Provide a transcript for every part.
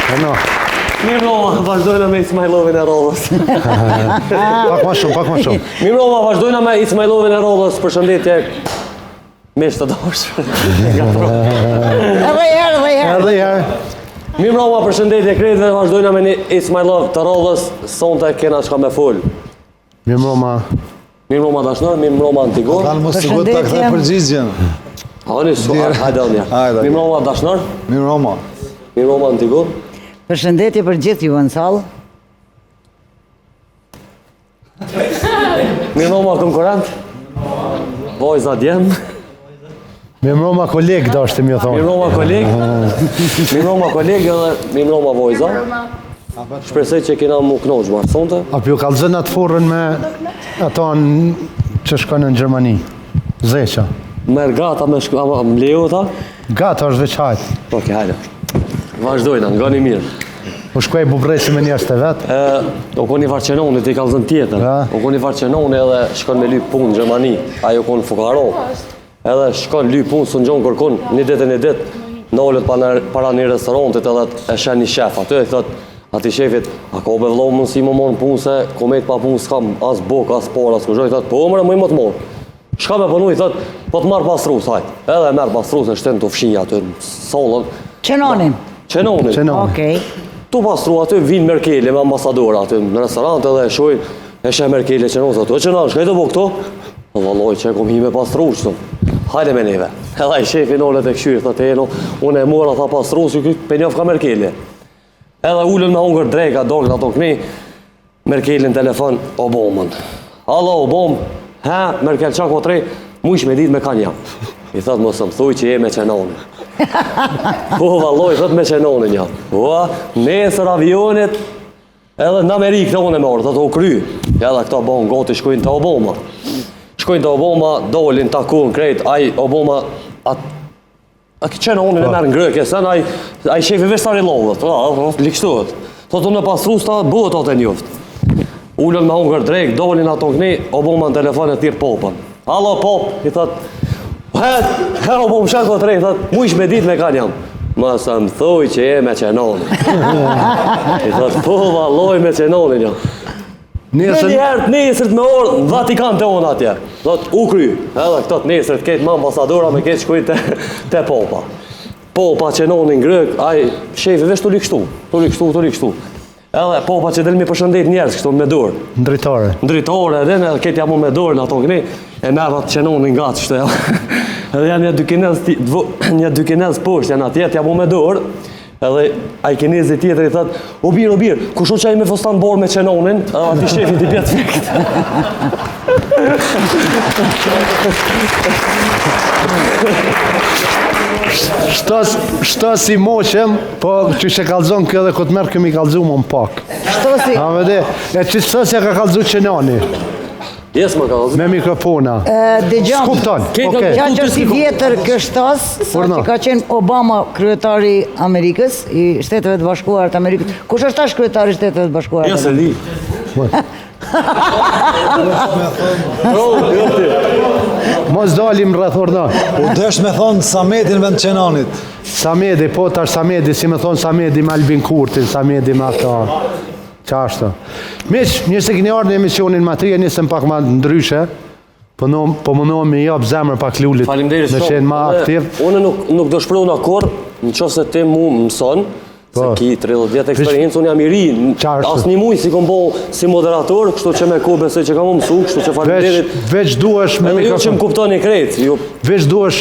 Mirë Roma, vazhdojna me Ismailovin e Rollës. Pak ma shumë. Mirë Roma, vazhdojna me Ismailovin e Rollës, përshëndetje. Mish të dashur. Edhe herë. Mirë Roma, përshëndetje krejtëve, vazhdojna me Ismailov të Rollës, sonte kena shka me full. Mirë Roma dashnor, mirë Roma Antigon. Kanë mos sigur ta kthej përgjigjen. Hajde Onja. Mirë Roma dashnor. Mirë Roma. Mirë Roma Antigon. Përshëndetje për gjithë ju në salë. Mirë Roma konkurent. Vojza djem. Mirë Roma kolegë da është të mjë thonë. Mirë Roma kolegë edhe mirë Roma Vojza. Shpresoj që kena mu knoqë marë sonte. Apo ju kalëzën atë forën me ato që shkonë në Gjermani. Zeqa. Merë gata me më leo ta? Gata është veç hajtë. Oke, hajde. Vazhdojna, nga një mirë. U shkuaj bubresi me njerës të vetë. O koni Varqenoni, të i kalëzën tjetër. O koni Varqenoni edhe shkon me lyp punë në Gjermani. Ajo konë fukaro. Edhe shkon lyp punë, së në gjonë kërkun, një ditë, në ollët para një restorantit edhe e shen një shef. Aty e thot, ati shefit, a ka obe vlo mundësi më morë në punë se komet pa punë s'kam as bok, as por, as kërgjoj. Thot, po mëre, më i më të morë. Shka me përnu, i thot, po të marë pastrus, hajt. Edhe merë pastrus në shtenë të fshinja aty në solën. Qenonin. Okej. Tu pastru aty vinë Merkele me ambasadora aty në restorant edhe e shojnë, e she Merkele qenon, aty, qenon, shka i të bo këto? O valloj, që e kom hi me pastru, qëtëm. Hajde me neve. Edhe i shefi nollet e këshyrë, thët e no, unë e mora tha pastru, që këtë penjof ka Merkele. Edhe ullën me hungër drejka, dorën ato këni, Merkele në telefon, Obamën. Alo, Obam, Merkel qa ko trej, mu ish me dit me kanja. I thët më së më thuj që je me qenonin. Po valloj, thët me qenonin ja. Nesër avionit, edhe në Amerikë të unë e morë, thët u kry. Ja dhe këta bon goti shkojnë të Obama. Shkojnë të Obama, dolin, takun, krejt, aj Obama, a qenonin e merë në grëke, sen aj shefi vestari lovët, likështuhet. Thët unë e pastrus ta bëhet atë e njoftë. Ullën me hungër drejk, dolin ato këni, Obama në telefon e tirë popën. Alo pop, i thët, Obama shak të trej, thët, mu ish me dit me kanë jam. Më së më thuj që je me qenonin. I thët, po valloj me qenonin jam. Nesërt me orë, në Vatikan të onë atje. Thët, u kry, edhe këtët nesërt ketë më ambasadora me ketë shkujt të popa. Popa qenonin grëk, aj shefi vesh të likështu. Edhe popa që del mi përshëndet njerës, kështu me dorë. Ndritore, edhe në ketë jamu me dorë në ato këni, e merë atë qenonin nga të shtë. Edhe janë një dykinez poshtë, janë atjet jamu me dorë, edhe a i kinezi tjetër i thëtë, o birë, kusho qaj me fostan borë me qenonin, edhe ati shefin t'i pjetë fekt. Shto si moqem, po që që kalzon këtë dhe këtë merë këmi kalzu më në pak. Shto si? A vede, e që shto si ka kalzu qenoni. Jes më kalzu. Me mikrofona. Dëgjom. Skupton. Qa që si vjetër kështas, sa që ka qenë Obama kryetari Amerikës, i Shteteve të Bashkuar të Amerikës. Kush është tash kryetari Shteteve të Bashkuar? Ja se di. Mos dalim rreth orda. U desh me thonë Samedin vend qenonit. Samedi, po tash Samedi, si me thonë Samedi me Albin Kurtin, Samedi me ata. Qashtë. Miq, njërë se këni ardhë në emisionin matrije, njësëm pak ma ndryshe, po mundohem me japë zemër pak lullit. Faleminderit me qenë ma aktiv. Unë nuk do shpru në akor, në qofë se ti mu mëson, se ki 30 vjetë eksperiencë, unë jam i ri, asë një mujë si kom bo si moderator, kështu që me ko besoj që kam mësu, kështu që faleminderit. Veç duesh me mikrofon. Jo që më kuptoni krejt. Veç duesh,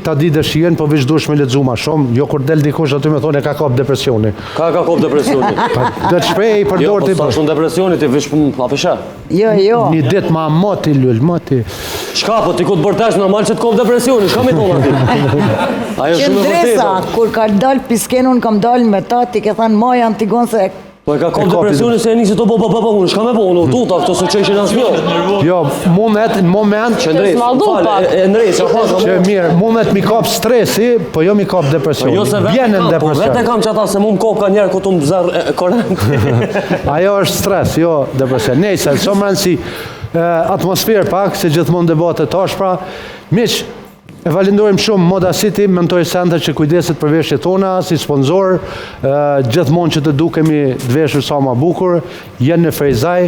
ta di dëshiren, po veç duesh me ledzu ma shumë, jo kur del dikush aty me thonë e ka kap depresioni. Ka kap depresioni? Dhe të shprej i përdor të i Jo, po sa shumë depresioni, ti veç apesha. Jo. Një dit ma moti, lull, moti. Shka, po ti ku të bërtesh normal që të kap depresioni, shka mi tonë ati? Qëndresa, kur ka dal piskenun, kam dal me ta, ti ke thanë Maja Antigon se... Po e ka kom depresioni se e nisi të unë, shka me po, unë tuta, këto se që ishin asë njo. Jo, moment... Që ndrejt, e ndrejt, që mirë, moment mi kap stresi, po jo mi kap depresioni. Vjenën depresioni. Vete kam që ata se mu më kap ka njerë këtu më zërë korent. Ajo është stres, jo depresioni. Nejse, shumë rënë si atmosferë pak, se gjithmonë debate tash pra. Miq, E falenderojmë shumë Moda City, Mentor Center që kujdeset për veshjet tona, si sponsor, gjithmonë që të dukemi të veshur sa më bukur, jenë në Frejzaj,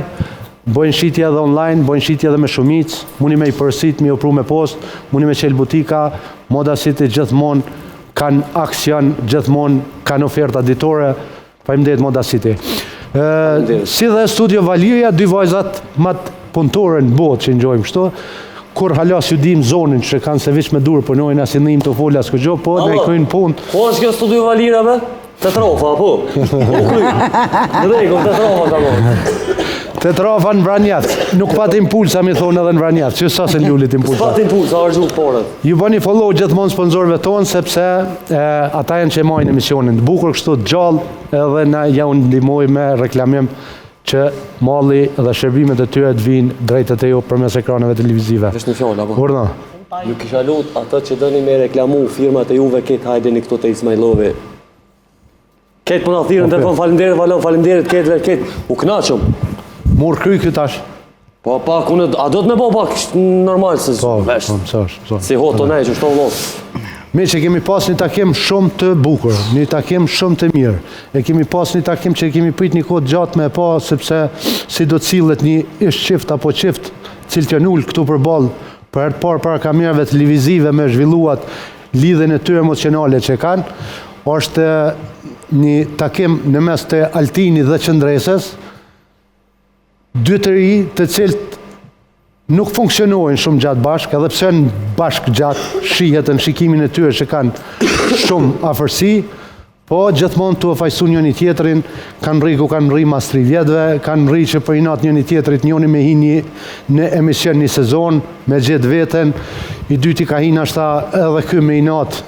bojnë shitje edhe online, bojnë shitje edhe me shumicë, muni me i përsit, me i opru me post, muni me qelë butika, Moda City gjithmonë kanë aksion, gjithmonë kanë oferta ditore, faleminderit Moda City. Si dhe Studio Valiria, dy vajzat matë punëtore në botë që ngjojmë kështu, kur halas ju dim zonin që kanë se vish me dur punojnë as i njim të fola s'ko gjo, po ne i kryjnë punë. Po është kjo Studio Valira me? Të trofa, po? Po kryjnë. Në rregull, të trofa ka po. Të trofa në Vranjat, nuk pat impulsa mi thonë edhe në Vranjat, që sa se lullit impulsa. S'pat impulsa, argju porët. Ju bëni follow gjithmonë sponsorëve tonë, sepse ata janë që e majnë emisionin. Bukur kështu të gjallë edhe na ja unë ndihmoj me reklamim që malli dhe shërbimet e tyre të vinë drejtët e ju përmes ekraneve televizive. Vesh një fjallë, apo? Urna. Ju kisha lut atë që dëni me reklamu firmat e juve ketë hajdeni këto të Ismailovi. Ketë për në thirën të përnë falenderit ketë, u knaqëm. Mur kry kjo tash. Po pak, a do të me po pak normal se vesh. Si hoto nej që shto vlosë. Me që kemi pas një takim shumë të bukur, një takim shumë të mirë. E kemi pas një takim që kemi prit një kohë gjatë me pa, sepse si do të cilët një ish qift apo qift cilë të nullë këtu për balë, për herë parë para kamerave televizive me zhvilluat lidhen e tyre emocionale që kanë, është një takim në mes të Altini dhe Qëndresës, dy të ri të cilët nuk funksionojnë shumë gjatë bashkë, edhe pse në bashkë gjatë shihet në shikimin e tyre që kanë shumë afërsi, po gjithmonë të fajsu njëni tjetërin, kanë rri mas 3 vjetëve, kanë rri që për inat njëni tjetërit njëni me hi në emision një sezon, me gjithë veten, i dyti ka hi nashta edhe ky me inat,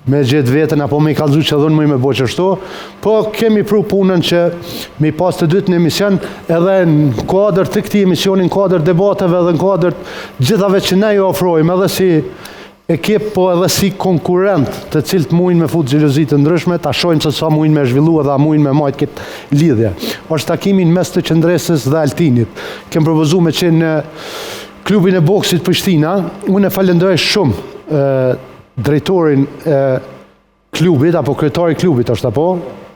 me gjithë veten, apo me i kalzu që dhënë me bo qështu, po kemi pru punën që me i pas të dytë në emision, edhe në kuadrë të këti emisionin, në kuadrë debateve dhe në kuadrë gjithave që ne ju ofrojmë, edhe si ekip, po edhe si konkurent të cilët mujnë me fut xhelozit të ndryshme, ta shojmë se sa mujnë me zhvillu edhe mujnë me majtë këtë lidhje. Është takimin mes të Qëndresës dhe Altinit. Kem propozu me qenë në klubin e boksit Prishtina, unë e falenderoj shumë drejtorin e klubit, apo kryetari klubit është apo,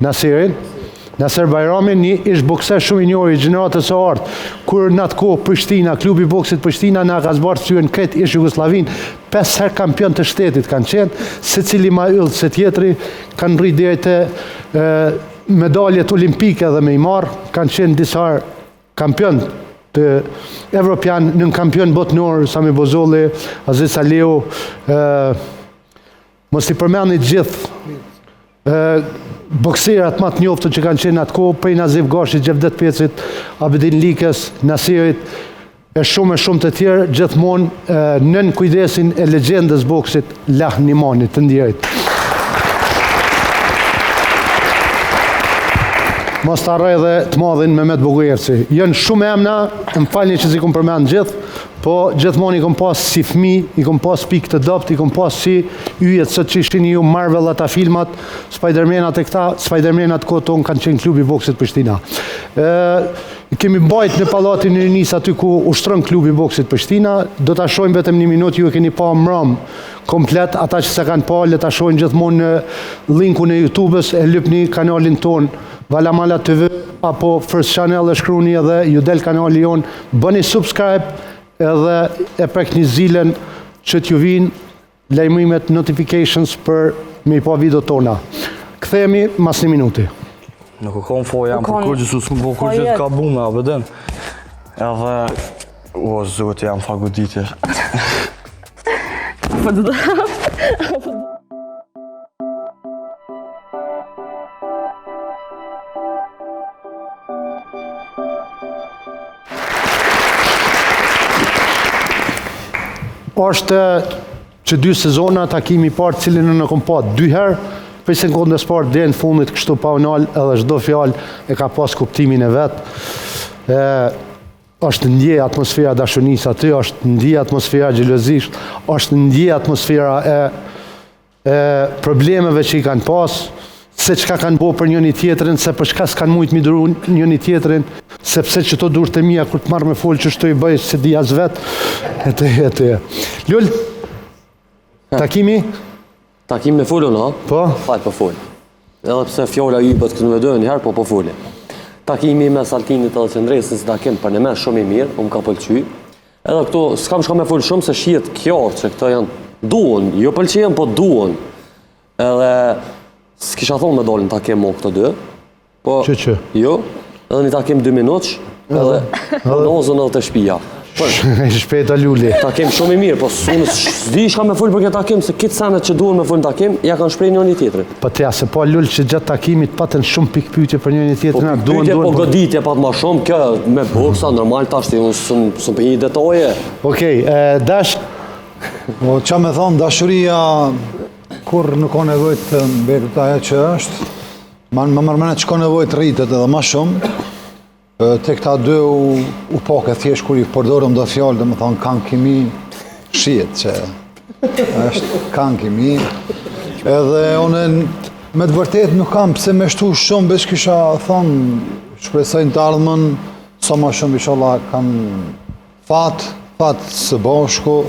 Nasir Bajrami, një ish bokser shumë i njohur i gjeneratës së artë, kur në atë kohë Prishtina, klubi boksit Prishtina, na ka zbarë të në këtë ish Jugoslavin, 5 herë kampion të shtetit kanë qenë, se cili ma yllë se tjetri, kanë rri deri te medaljet olimpike dhe me i marë, kanë qenë disa herë kampion të Evropian, në kampion botnor, Sami Bozolli, Aziz Aliu, mos i përmenit gjithë bokserat më të njoftën që kanë qenë atë kohë, prej Nazif Gashit, Gjevdet Pecit, Abedin Likës, Nasirit, e shumë të tjerë, gjithmonë nën kujdesin e legjendës boksit Lah Nimani të ndjerit. Mos të arrej dhe të madhin Mehmet Bogujerci. Jënë shumë emna, më falni që si kom përmenë gjithë, po gjithmonë i kom pas si fmi, i kom pas pikë të dopt, i kom pas si yjet sot që ishini ju Marvel ata filmat, Spider-Manat e këta, Spider-Manat koton kanë qenë klubi boksit Prishtina. Kemi mbajt në Pallatin e Rinis aty ku ushtron klubi boksit Prishtina, do ta shohim vetëm një minutë, ju e keni pa mram komplet, ata që se kanë pa, le ta shohin gjithmonë në linkun e YouTube-s, e lypni kanalin ton Valamala TV apo First Channel e shkruni edhe ju del kanali jon, bëni subscribe edhe e prek një zilen që t'ju vinë lajmërimet notifications për me i pa video tona. Kthehemi mas një minuti. Nuk e kom foja, më kur gjithë s'më po kur gjithë ka bume, a bëdën. Edhe, o, zotë jam fagoditje. Është që 2 sezona takimi i parë cilin në kom pa 2 herë, për se në kondës parë dhe në fundit kështu pa unal edhe çdo fjalë e ka pas kuptimin e vetë. Është ndje atmosfera dashunisë aty, është ndje atmosfera xhelozisht, është ndje atmosfera e problemeve që i kanë pas, se çka kanë bo për njëni tjetrin, se për çka s'kanë mujt mi duru njëni tjetrin, sepse që to durët e mija kur të marrë me folë që shto i bëjë se di as vetë, e të. Lull? Takimi? Takim me folën, ha? Po? Fal po fol. Edhe pse fjolla i bët këtë me dojë njëherë, po fole. Takimi me Saltinit edhe Qendresës takim për në mes shumë i mirë, ka pëlqy. Edhe këto, s'kam shka me folë shumë se shihet kjarë që këto janë duon, jo pëlqejen, po duon. Edhe s'kisha thonë me dolin takim mo këto dy. Po, Që? jo, edhe një takim 2 minutsh, edhe nozën edhe të shpia. Shpeta luli. Takim shumë i mirë, po s'di shka me folë për këtë takim, se kitë senet që duhen me folë në takim, ja kanë shprej njëri tjetrit. Po t'ja, se po lull që gjatë takimit patën shumë pikpyetje për njëri Po tjetrin. pyetje, po goditje pat ma shumë, kjo me boksa, normal tash, unë s'm për një detaje. Okej, Dash, Po qa me thonë, dashuria kur nuk ka nevojë të mbetet ajo që është, më mërmene që ka nevojë të rritet edhe ma shumë, te këta dy u pake thjesht kur i përdorëm do fjallë, dhe më thonë kanë kimi, shihet që është kanë kimi, edhe une me të vërtet nuk kam pse me shtu shumë, besh kisha thonë, shpresojnë të ardhmen, sa ma shumë inshallah kanë fat së bashku,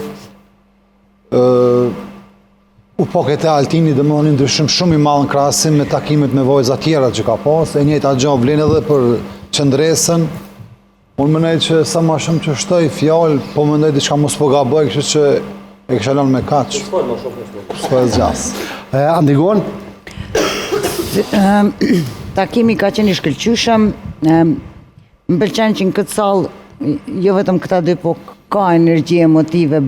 u poket e Altini dhe më thonë ndryshim shumë i madh në krahasim me takimet me vojza tjera që ka pas, e njëjta gjë vlen edhe për Qendresën. Unë mendoj që sa më shumë që shtoj fjalë, po mendoj diçka mos po gaboj, kështu që e kisha lënë me kaç. S'po e zgjas. Andigon? Takimi ka qenë i shkëlqyshëm. Më pëlqen që në këtë sallë jo vetëm këta dy, po ka energji emotive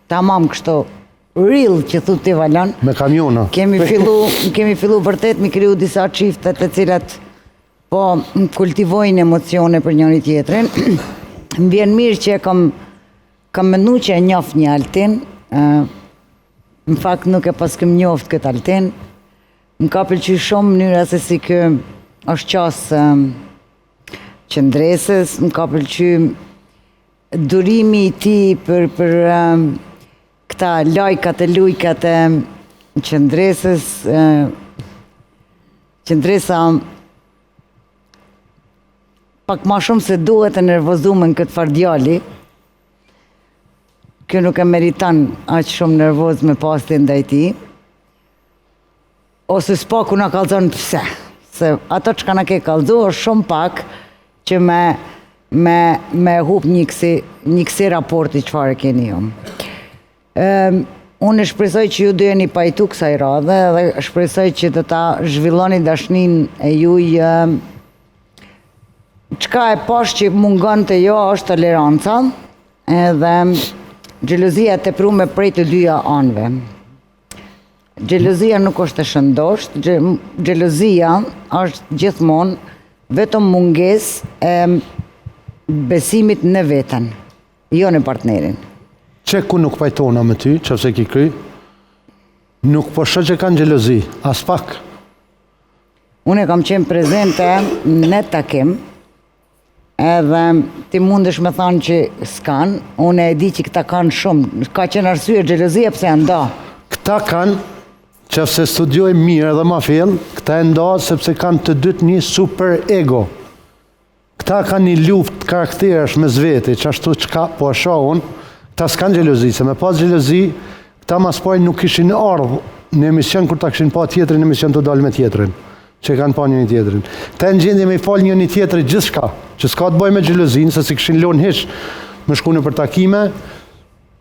tamam kështu real që thu ti Valan. Me kamiona. Kemi fillu vërtet mi kriju disa çifte të cilat po kultivojnë emocione për njëri tjetrin. Më vjen mirë që kam mendu që e njoh një Altin. Në fakt nuk e pas këm njoft këtë Altin. Më ka pëlqy shumë mënyra se si kë është qasë Qendresës, më ka pëlqy durimi i tij për këta lajkat e lujkat e Qendresës. Qendresa pak ma shumë se duhet e nervozume në këtë farë djali. Kjo nuk e meritan aq shumë nervoz me pastin ndaj tij. Ose s'paku na kallzon pse. Se ato që na ke kallzu është shumë pak që me hup një kësi raporti çfarë keni ju. Unë shpresoj që ju do jeni pajtu kësaj radhe dhe shpresoj që do ta zhvilloni dashnin e juj. Çka e pash që mungon të jo është toleranca edhe xhelozia teprume prej të dyja anëve. Xhelozia nuk është e shëndosht, xhelozia është gjithmonë vetëm mungesë e besimit në veten, jo në partnerin. Që ku nuk pajtona me ty, që fse ki kry, nuk po shë që kanë xhelozi, as pak. Unë kam qenë prezente në takim, edhe ti mundesh me thonë që s'kan, unë e di që këta kanë shumë, ka qenë arsye xhelozia pse janë nda. Këta kanë, që fse studioj mirë dhe ma fjell, këta e nda sepse kanë të dytë një super ego. Këta kanë një luft karakterësh me zveti, që ashtu që ka po asha unë, këta s'kanë xhelozi, se me pas xhelozi, këta mas pojnë nuk ishin ardhë në emision kur ta kishin pa tjetrin, në emision të dalë me tjetrin, që kanë pa njëni tjetrin. Ta në gjendje me i falë njëni tjetri gjithçka, që s'ka të bëj me xhelozin, se si kishin lonë hish me shku në për takime,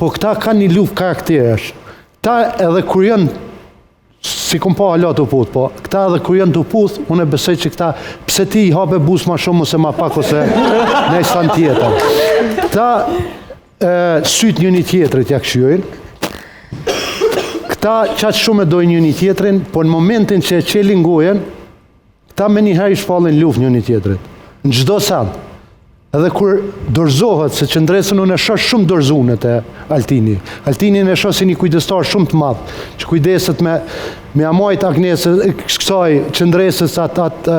po këta kanë një luft karakterësh. Ta edhe kur janë, si kom pa hala të puth, po këta edhe kur janë të puth, unë e besoj që këta, pse ti i hape bus ma shumë, ose ma pak, ose në i stan tjetër. Këta syt njëni tjetrit ja këshyojnë, këta qatë shumë e dojnë njëni tjetrin, po në momentin që e qelin gojen, këta me njëherë i shpallin luft njëni tjetrit. Në gjdo sen. Edhe kur dorzohet, se Qendresën unë e shoh shumë dorzunet e Altini. Altinin e shoh si një kujdestar shumë të madh, që kujdeset me amajt Agnesës, kësaj Qendresës atë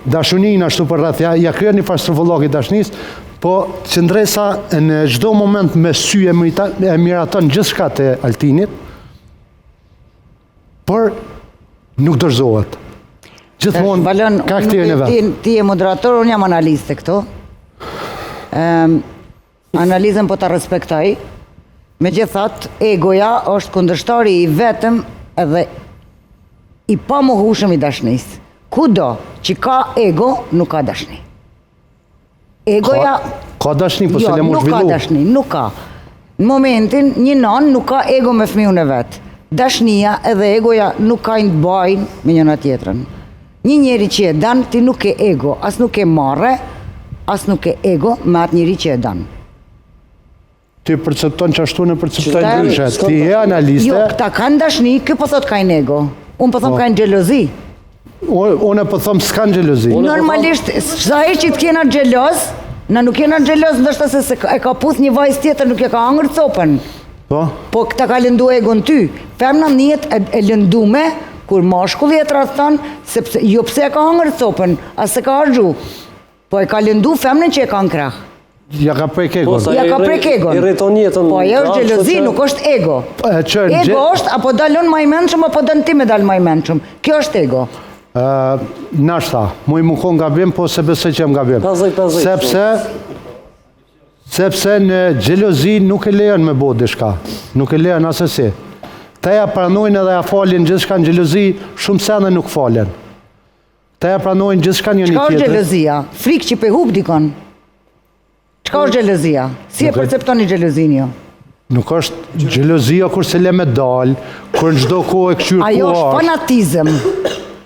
dashunin ashtu për rreth, ja kryer një farë dashunisë, po Qendresa në çdo moment me sy e miraton gjithçka të Altinit, por nuk dorzohet. Gjithmonë karakterin e vet. Ti je moderator, unë jam analiste këtu. Analizën po ta respektoj. Megjithatë, egoja është kundërshtari i vetëm edhe i pamohueshëm i dashnisë. Kudo që ka ego, nuk ka dashni. Egoja... Ka dashni, po se Jo, le mu nuk ka zhvillu. dashni, nuk ka. Në momentin, një nan nuk ka ego me fëmijën e vetë. Dashnia edhe egoja nuk ka të bajnë me njëna tjetrën. Një njeri që e dan, ti nuk ke ego, as nuk ke marre, as nuk ke ego me atë njeri që e dan. Ti percepton që ashtu në percepton Qëta- ndryshe. Ti je Jo, analiste, këta kanë dashni, kë po thot kanë ego. Unë po thom kanë xhelozi. unë po them s'kan xhelozi. Normalisht, sa herë që të kena xheloz, na nuk kena xheloz ndoshta se e ka puth një vajzë tjetër, nuk e ka hangër copën. Po? Po këta ka lëndu egon ty. Femna njet e lëndume, kur mashkulli e tradhton, sepse jo pse e ka hangër copën, as se ka harxhu. Po e ka lëndu femnën që e ka në krah. Ja ka prek egon. sa Ja ka i prek egon. i rriton jetën. Po ajo është krah, xhelozi, kështu që- nuk është ego. Qërë, Ego është apo dalon më i mençëm apo don ti me dal më i mençëm. Kjo është ego. nashta, mu i më konë gabim, po se besoj që jam gabim. 50-50. Sepse në xhelozi nuk e lejon me bo dishka. Nuk e lejon asesi. Ta ja pranojnë edhe ja falin gjithçka në xhelozi, shumë sene nuk falen. Ta ja pranojnë gjithçka një Çka është tjetër. xhelozia? Frikë që pe hub dikon. Çka është xhelozia? Si e perceptoni xhelozin ju? Nuk është xhelozia kur se le me dal, kur në çdo kohë e këshyr Ajo ku është është. fanatizëm.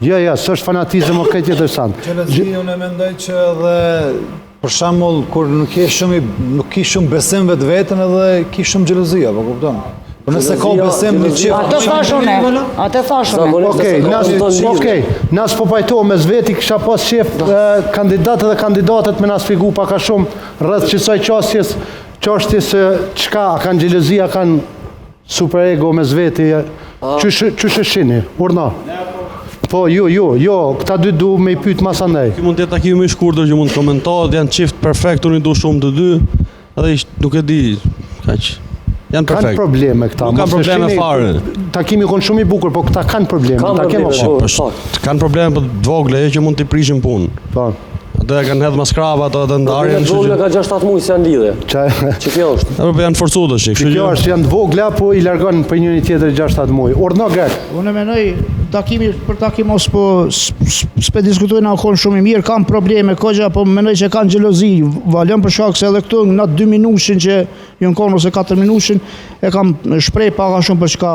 Jo, s'është fanatizëm, o këtë interesant. Xhelozi unë e mendoj që edhe për shembull kur nuk ke shumë besim vetveten edhe ke shumë xhelozi, apo kupton? Po nëse ka besim në çift. Atë thash unë. Atë thash unë. Okej, nas po pajtohem me zveti, kisha pas qef kandidatë dhe kandidatet me na sfigu pak a shumë rreth qësaj çështjes çka a kanë xhelozi, a kanë superego me zveti. Qysh e shini? Urna. Po, jo, këta dy du me i pyet mas andaj. Ky mund të jetë takimi i shkurtër që mund të komentohet, janë çift perfekt, unë i du shumë të dy, edhe nuk e di, kaq. Janë Kanë perfekt. probleme këta. Nuk kanë mos e probleme shini, fare. Takimi kon shumë i bukur, po këta kanë probleme. Kanë Ta kemi probleme, apo? po. Kanë probleme për të vogla, që mund t'i prishin punë. Po. Ato e kanë hedhë maskrava, ato edhe ndarjen, Në kështu vogla që... ka 6-7 muaj se janë lidhe. Që Që kjo është. Apo janë forcu të shik, kështu kjo që... është janë të vogla, po i largon për njëri tjetër 6-7 muaj. Urna Grek. Unë menoj takimi për takim mos po s'pe diskutojnë akon shumë i mirë, kanë probleme kogja, po menoj që kanë xhelozi. Valën për shkak se edhe këtu në 2 minutshin që janë konë ose 4 minutshin e kam shprej pak a shumë për çka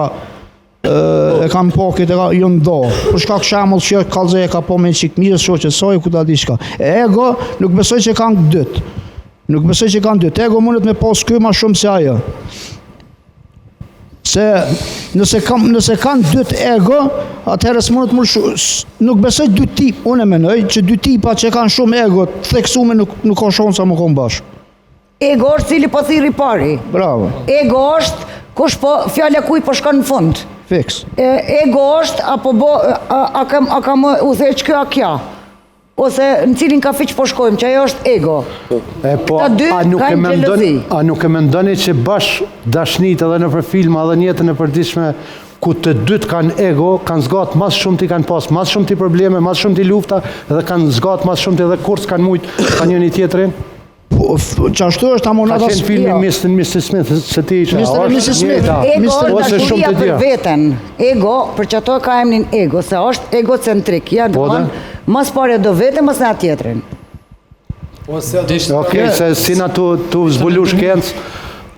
e kam pokit e ju ndo. Për shkak shembull që kallëzë e ka po me çik mirë shoqë soi ku ta di çka. Ego nuk besoj që kanë dytë. Nuk besoj që kanë dytë. Ego mundet me pas ky më shumë se ajo. Se nëse kanë dytë ego, atëherë s'mundet më nuk besoj dy tip, unë e menoj që dy tipa që kanë shumë ego, të theksume nuk ka shansa më konë bashkë. Ego është cili po thirri pari. Bravo, Ego është kush po fjala kuj po shkon në fund. fiks. Ego është apo a kam u the çka a kja. Ose në cilin kafe që po shkojmë, që ajo është ego. Po, Këta dy kanë xhelozi. a nuk e mendoni që bash dashnit edhe në për filma edhe në jetën e përditshme ku të dytë kanë ego, kanë zgat mas shumë ti kanë pas, mas shumë ti probleme, mas shumë ti lufta, edhe kanë zgat mas shumë ti edhe kurs kanë mujt ka njëri tjetrin? Qashtu është Ka amonata qenë filmi Mr. Smith, se ti ishe. Mr. and Mrs. Smith. Ego është ose shumë dashuria të për tjera. veten. Ego, për që ato ka emnin ego, se është egocentrik. Ja, Po, domthon, mas pare do vete, mas në tjetrin. Okej, se si na tu zbulu shkencë,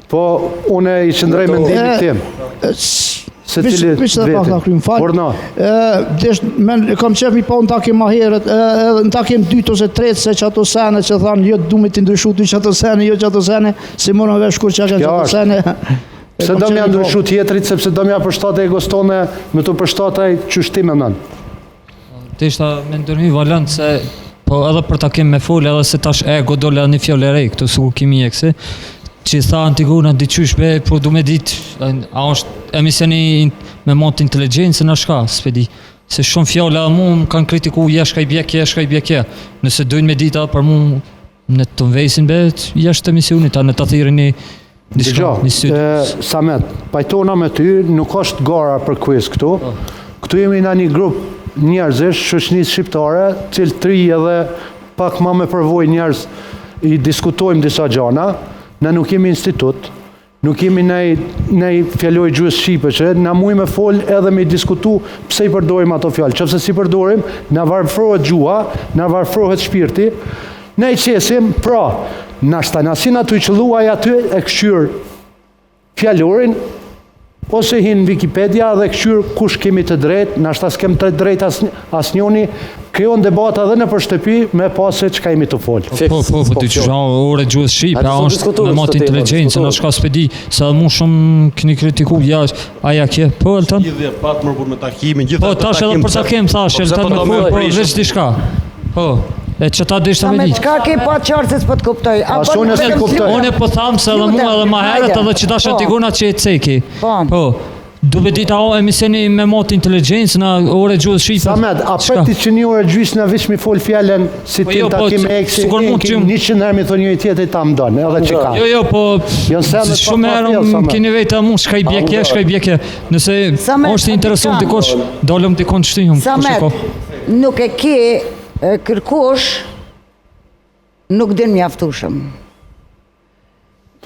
po une i qëndrej mendimit tim. Se cili Urna. Kam qef mi pa në takim ma herët, në takim 2 ose 3 se që ato sene që thanë, jo du me t'i ndryshu ty që ato sene, jo që ato sene, si më në vesh kur që kanë që ato sene. Se do mja ndryshu tjetrit, sepse do mja përshtate e gostone, me të përshtataj qështime nën. Të ishta me ndërmi valent se po edhe për takim me folë edhe se tash ego dole një fjole rej këtu su kimi e kësi që tha Antigona diqysh be, po du me dit a është emisioni me mont inteligencë në shka, s'pe di se shumë fjole edhe mu më kanë kritiku jeshka i bjekje nëse dojnë me dita për mu në të mvesin be jeshtë emisionit a në të thirin një Dëgjo, Samet, pajtona me ty, nuk është gara për quiz këtu. Këtu jemi në një grup njerëzish, shoqënisë shqiptare, cilë 3 edhe pak ma me përvoj njerëz i diskutojmë disa gjana, ne nuk jemi institut, Nuk jemi nej fjalloj gjuhës shqipe që na muj me fol edhe me diskutu pse I përdorim ato fjallë. Qëfse si përdorim, na varfrohet gjuha, na varfrohet shpirti, ne I qesim, pra, na shtanasin aty që luaj aty e këshyr fjallorin, ose hinë Wikipedia dhe këshyr kush kemi të drejt, na shta s'kem të drejt as njoni, krijon debata edhe në për shtëpi me pase që ka imi të folë. Po, ti që ore gjuhës Shqipe, a është me matë inteligencë, në shka s'pedi, se edhe mu shumë këni kritiku, ja, aja kje, po, Elton? Gjithë pat më për me takimin, gjithë Po, tash edhe për takim, thash, Elton me po, veç diçka. Po, e që ta dishtë me Samet, di. çka ke pa qartë se s'po të kuptoj? As unë s'e kuptoj. Unë po tham se edhe mua edhe ma herët edhe që tash antigona që e ceki. Po, duke dita emisioni me motë inteligencë në ore gjuhës Shqipe. Samet, a përti që një ore gjysë në vish mi fol fjallën si ti në takim e eksi, një 100 herë mi thonë një tjetëri ta më donë, edhe që ka. Jo, po, shumë herë keni vetë mu, shka I bjekje, nëse është interesum dikosh, dalëm dikon që shtyhëm. Samet, nuk e ke kërkosh, nuk din mjaftushëm.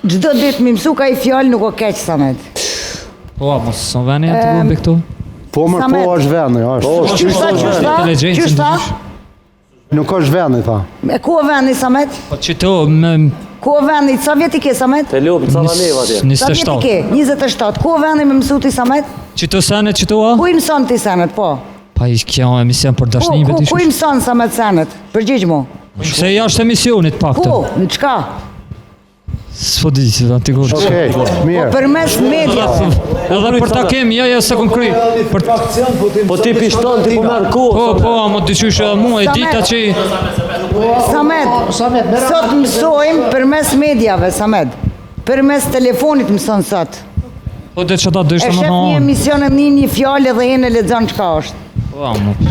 Gjdo ditë mi mësu ka I fjallë nuk o keqë, Samet. Po, mos son veni e të gëmbe këtu? Po, po është veni, është. Qështa? Nuk është veni, tha. E ku o veni, Samet? Po, qëto, me... Ku o veni, sa vjeti ke, Samet? Te lopë, ca neva tje. 27. Sa vjeti ke? 27. Ku o veni me mësu ti, Samet? Qëto senet, qëto a? Ku I mëson ti senet, po? Pa I kjo emision për dashnive t'i Ku I mëson, Samet, senet? Përgjigj mu. Se jashtë emisionit pak të. Ku? Në qka? S'po di, si da t'i gorë. Okej, mirë. Po përmes media. Edhe për takim, ja se kom kry. Po ti pishton, ti po merë kohë. Po, ama t'i qysh edhe mu, e dita që... Samet, sot mësojmë përmes mediave, Samet. Përmes telefonit mëson sot. Po dhe që ta E dështë shef më një emision e një fjallë dhe jene lexon çka është.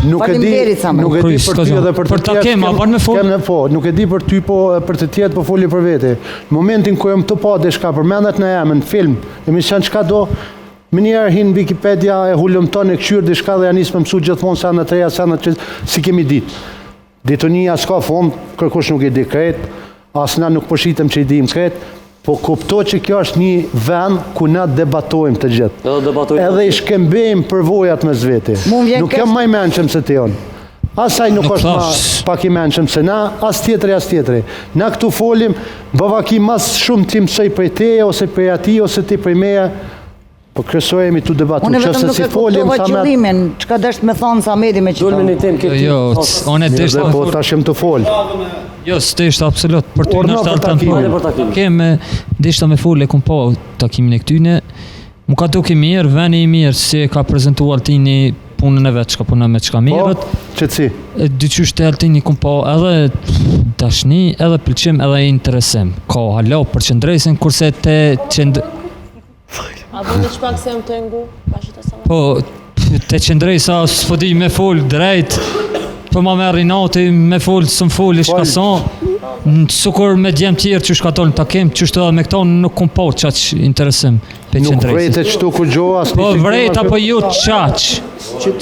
Nuk e di për ty edhe për të tjetë. Nuk e di për ty po për të tjetë po foli për vete. Në momentin ku jam të pa diçka përmendet në emën, film, emision çka do, më njerë hinë Wikipedia e hullumton e këshyrë diçka dhe janis me mësu gjithmonë senet reja, senet që si kemi ditë. Ditonia s'ka fond, kërkush nuk I di krejt, as na nuk përshitem që I dim krejt, po kupto që kjo është një vend ku na debatojmë të gjithë. Edhe I shkembejmë përvojat me zveti. Nuk jam ma I menqëm se të jonë. Asaj nuk është ma pak I menqëm se na, as tjetëri. Na këtu folim, bëvaki mas shumë ti mësoj për teje, ose për ati, ose ti për meja, po kërësojemi tu debatu. Unë vetëm nuk e kuptova qëllimin, çka dështë me thonë Samedi me qëto. Jo, unë e dështë... Po ta shem të folë. Jo, s'deshtë absolut, për ty në shtë altan keme, deshta me folë e kom po takimin e këtyne, mu ka duke mirë, veni I mirë, si ka prezentu Altini punën e vetë, qka punën me qka mirët. Po, qëtësi? Dyqysh të Altini kom po edhe dashni, edhe pëlqim, edhe interesim. Ka halo për qëndresin, kurse te A do në shpak se më të ngu? Po, te qëndresa s'podi me folë drejt, po ma merri nati, me folë, së më folë, shka son, sukur me djemë tjerë që shka tonë takim, që shtë edhe me këto nuk kom po qaq interesim pe qëndrejës. Nuk vrejte qëtu ku gjoa? Po vrejt apo ju qaq,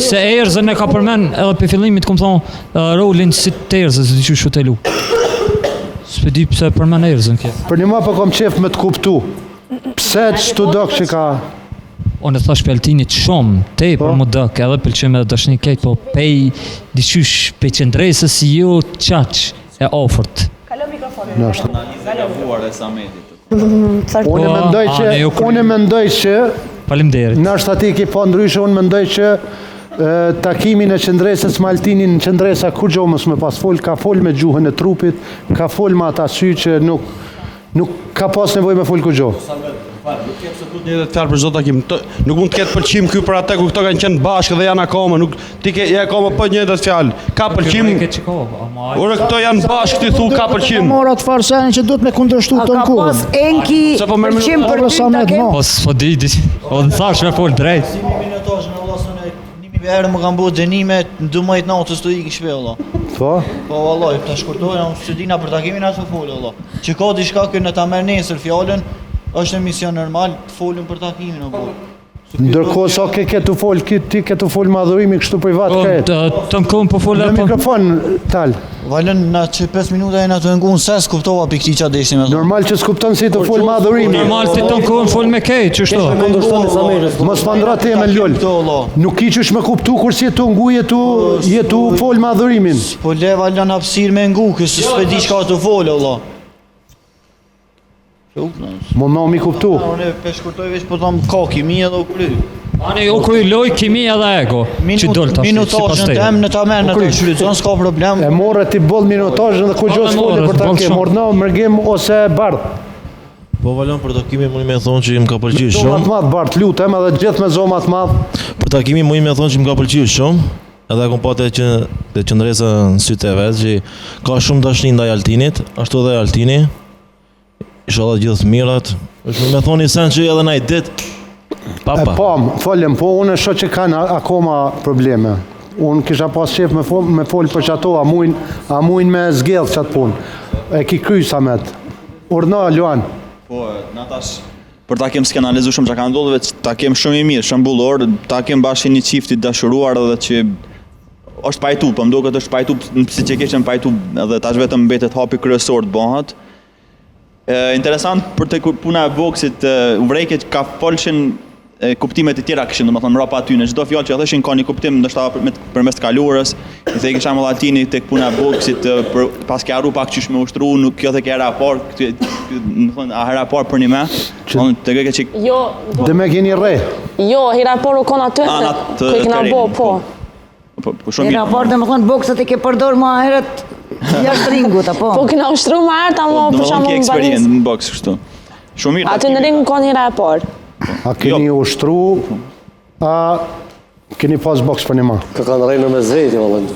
se erzën e ka përmen, edhe pe fillimit kom thonë rolin si të erzës, dhe që shutelu. S'pedi pëse përmen erzën kje. Për një ma po kom qef me të kuptu, pse qëtu dok që ka... Unë e thash për Altinit shumë, te për mu dëk, edhe pëlqim edhe dashni kejt, po pej diqysh pe qëndresës si ju qaq e ofërt. Kalo mikrofonin. Unë mendoj që Faleminderit. nështë ati ki po ndryshe, unë mendoj që takimin e qëndresës me Altinin në qëndresa kur gjo mësë me pas fol, ka fol me gjuhën e trupit, ka fol me ata sy që nuk ka pas nevoj me fol kur gjo. Nuk kemë se tut një dhe të fjalë për zotë takim. Nuk mund të ketë pëlqim ky për ata ku këto kanë qenë bashkë dhe janë akoma. Nuk ti ke ja akoma po një dhe të fjalë. Ka pëlqim. Ora këto janë bashkë ti thu ka pëlqim. Mora të farsenin që duhet me kundërshtu të në Ka pas enki pëlqim për ty të kemë? Po s'po di, o në thash me fol drejt. Nimi herë më kanë bërë dënime në 12 natës të ikë shpe, Allah. Po? Po, Allah, të shkurtojnë, së dina për takimin atë të folë, Allah. Që ka diçka kërë në ta merë nesër fjallën, është emision normal, të folën për takimin, Allah. Ndërkohë sa ke tu fol, ti ke tu fol madhurimi kështu privat Po, ke. të më kom po folë Në mikrofon, tal. Valen, na që 5 minuta e na të ngun se s'kuptova pikti qa deshni me thonë. Normal që s'kupton si të fol madhurimi. Normal ti të më kom fol me kej, që shto? Kundërshtoni Samerit. Mos ma ndra te me lol. Nuk i qysh me kuptu kur si tu ngu jetu fol madhurimin. Po le Valen hapësirë me ngu, kësë s'pe di qka të folë, Allah. Mo mi kuptu. Unë e shkurtoj veç po thamë ka kimi edhe u kry. Ani u kry loj, kimi edhe ego, që dol tash, si pas Minutazhën teje. tem në ta merë në të shrydzon, s'ka problem. E morë ti boll minutazhën dhe kur gjos foli për ta ke morna, mërgim ose bardh. Po Valon, për takimin mundi me thonë që më ka pëlqyer Zoma shumë. të madh bardh, lutem edhe gjithë me zoma të madh. Për takimin mundi me thonë që më ka pëlqyer shumë. Edhe kom patë që të qëndresa në sytë e vet, që ka shumë dashni ndaj Altinit, ashtu edhe Altini. Inshallah gjithë mirat. Është më thoni sen që edhe naj ditë E folem, po unë shoh që kanë akoma probleme. Unë kisha pas qef me fol për çato, a mujn me zgjedh çat punë. E ki kry Samet. Urna Luan. Po, na tash për ta kem s'ke analizu shumë që ka ndodhur, veç ta kem shumë i mirë, shembullor, ta kem bashkë një çift i dashuruar edhe që është pajtu, po më duket është pajtu psikikisht pajtu edhe tash vetëm mbetet hapi kryesor të bëhat. Interesant për të puna e boksit, vrejket ka folshin kuptimet e tjera këshin, domethënë mbrapa aty në çdo fjalë që thëshin ka një kuptim ndoshta përmes të kaluarës. I thej kisha Altini tek puna e boksit pas ke harru pak qysh me ushtru, nuk kjo tek era e parë, domethënë a hera e parë për një më. Unë tek e çik. Jo. Dhe me keni rre. Jo, hera e parë u kon aty. Ku i kena bo, po. Po shumë mirë. Hera e parë domethënë boksat e ke përdor më herët jashtë ringut apo. Po kena ushtru më herët, ama për shembull në eksperiencë në boks kështu. Shumë mirë. Aty në ring kon hera e parë. A keni ushtru, a keni pas boks për një ma? Ka kanë rejnë me zveti, vallën.